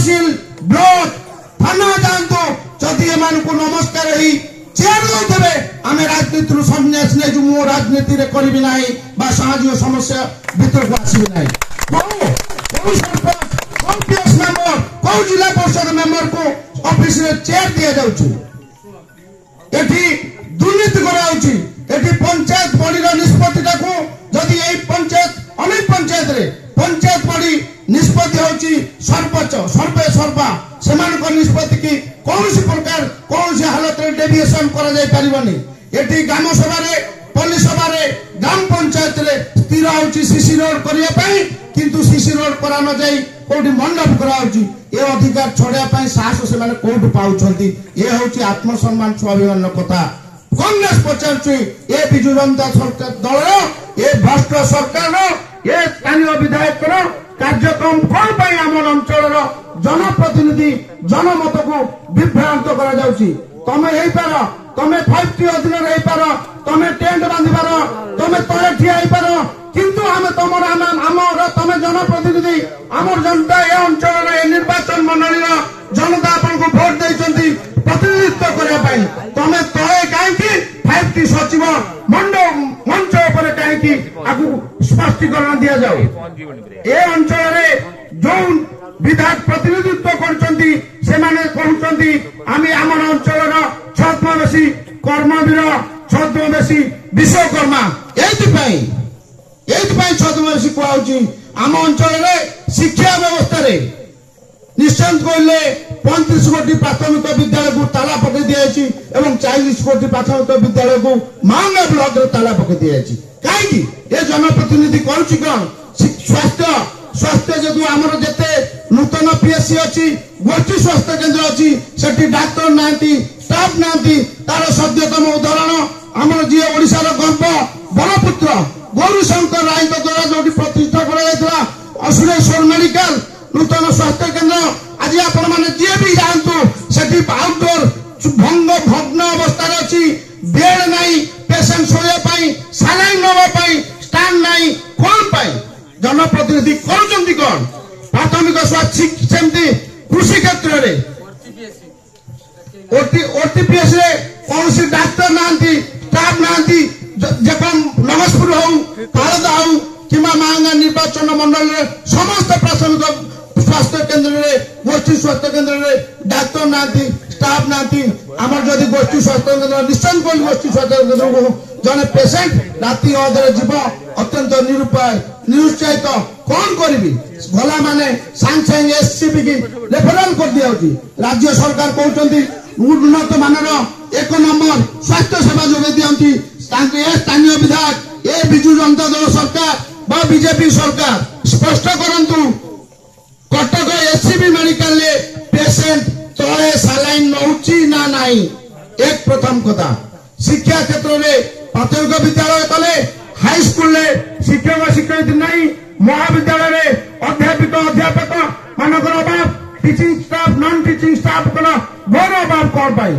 तहसील block थाना जातु जदि एम नमस्कार ही चेयर दे आम राजनीति सन्यास नहीं मो राजनीति करी ना सामाजिक समस्या भीतर को आसबी ना सरपंच कौ पीएस मेंबर कौ जिला परिषद मेंबर को ऑफिस रे चेयर दिया जाउची एठी दुर्नीति कराउची एठी पंचायत बॉडी रा निष्पत्तिटा को जदि एई पंचायत अनेक पंचायत रे पंचायत बॉडी निष्पत्ति होची सरपंच सर्वे सर्वा सेमान को निष्पत्ति की कौन प्रकार कौन हालत रे डेविएशन करा जाय परिबनी एठी ग्राम सभा रे पल्ली सभा रे ग्राम पंचायत रे स्थिर होची सीसी रोड करिया पई किंतु सीसी रोड करा न जाई कोठी मंडप करा होची ए अधिकार छोड़िया पई साहस से माने कोठ पाउछंती ए होची आत्मसम्मान स्वाभिमान कथा कांग्रेस पचारची ए बिजु जनता सरकार दल ए भ्रष्ट सरकार ए स्थानीय विधायक कार्यक्रम कौन पाई आम अंचल जनप्रतिनिधि जनमत को विभ्रांत करा जाउची तमे हेई पार तमे 5T अधीन रही पार तमे टेंट बांधि पार तमे तळे ठिया हेई पार किंतु आमे तमर आमर तमे जनप्रतिनिधि आमर जनता ए अंचल रे निर्वाचन मंडली जनता आपन को वोट दैछंती प्रतिनिधित्व करिया पाई तमे तळे काई की 5T सचिव मंच ऊपर काई की आगु स्पष्टीकरण दिया जाओ ए अंचल रे जो विधायक प्रतिनिधित्व करछंती से माने कहउछंती आमी आमर अंचल छद्मवेशी कर्मवीर छद्मवेशी विश्वकर्मा एथि छद्मवेशी कहउची आम अंचल रे शिक्षा व्यवस्था रे निश्चित कहले 35 कोटी प्राथमिक विद्यालय को ताला पकड़ दियाची एवं 40 कोटी प्राथमिक विद्यालय को मांगा ब्लॉक रे ताला पकड़ दियाची काई ए जनप्रतिनिधि करूची कोन स्वास्थ्य स्वास्थ्य जदु हमर जते नूतन पीएससी अछि गोष्ठी स्वास्थ्य केंद्र अछि सेठी डॉक्टर नांती स्टाफ नांती तार सद्यतम उदाहरण हमर जी ओडिसा रो गर्व बलपुत्र गौरीशंकर राय द्वारा जो प्रतिष्ठा करा जायतला असुरेश्वर मेडिकल नूतन स्वास्थ्य केंद्र आज आपण माने जे भी जानतु सेठी आउटडोर भग्न अवस्था अछि बेड नाही पेशेंट सोया पई सालाइन नवा पई स्टैंड नाही कोन पई जनप्रतिनिधि करूचंती कोन प्राथमिक स्वास्थ्य सेमती कृषि क्षेत्र रे ओटीपीएस रे कौन डाक्टर नांती स्टाफ नांती जखम नमस्पुर हो तालदा हो किमा मांगा निर्वाचन मंडल रे समस्त प्राथमिक स्वास्थ्य केंद्र रे गोष्ठी स्वास्थ्य केंद्र रे डाक्टर नांती स्टाफ नांती हमर जदी गोष्ठी स्वास्थ्य केंद्र निश्चय कोई गोष्ठी स्वास्थ्य केंद्र को जने पेशेंट राति अधरे जीव अत्यंत निरुपाय निरुत्साहित कौन करी गला माने सांग सांग एससीबी की रेफरल कर दिया राज्य सरकार कहते उन्नत मानर 1 नंबर स्वास्थ्य सेवा जोगे दियंती स्थानीय विधायक ए बिजु जनता दल सरकार बा बीजेपी सरकार स्पष्ट करंतु कटक एससीबी मेडिकल ले पेशेंट तळे सालाइन नउची ना नाही एक प्रथम कथा शिक्षा क्षेत्र रे प्राथमिक विद्यालय तले हाई स्कूल रे शिक्षक शिक्षयित्री नहीं महाविद्यालय रे अध्यापक मानकर अभाव teaching staff non teaching staff को घोर अभाव कौन पाई।